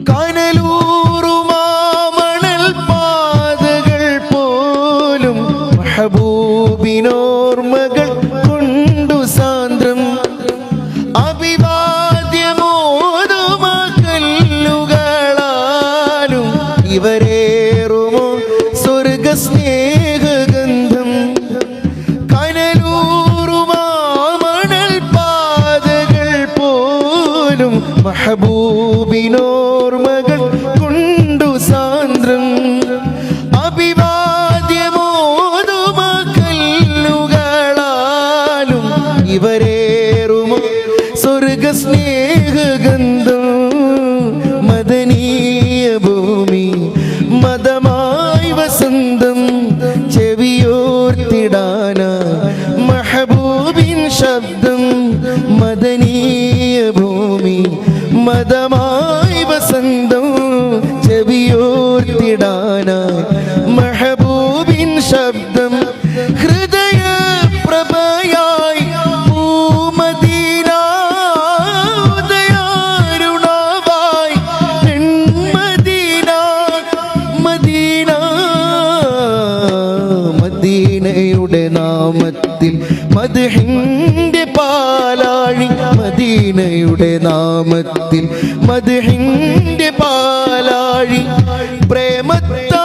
കനലൂറുമാമണൽ പാതകൾ പോലും മെഹബൂബിനോർമ്മകൾ കൊണ്ടു സാന്ദ്രം. അഭിവാദ്യമോതുമകല്ലുകളാലും ഇവരേറുമോ സ്വർഗസ്നേഹഗന്ധം. കനലൂറുമാമണൽ പാതകൾ പോലും മെഹബൂബിനോർമ്മകൾ കൊണ്ടു സാന്ദ്രം. അഭിവാദ്യമോതുമകല്ലുകളാലും ഇവരേറുമോ സ്വർഗസ്നേഹഗന്ധം. മദനീയ ഭൂമി മതമായി വസന്തം. ചെവിയോർത്തിടാന മെഹബൂബിൻ ശബ്ദം. മദനീയ ഭൂമി മതമായി വസന്തം. ചെവിയോർത്തിടാന മെഹബൂബിൻ ശബ്ദം. ഹൃദയ പ്രഭയായി പൂമദീന ഉദയാരുണാവായി മദീന മദീന. മദീനയുടെ നാമത്തിൽ മദ്ഹിന്റെ പാലാഴി. മദീനയുടെ നാമത്തിൽ മദ്ഹിന്റെ പാലാഴി. പ്രേമത്താ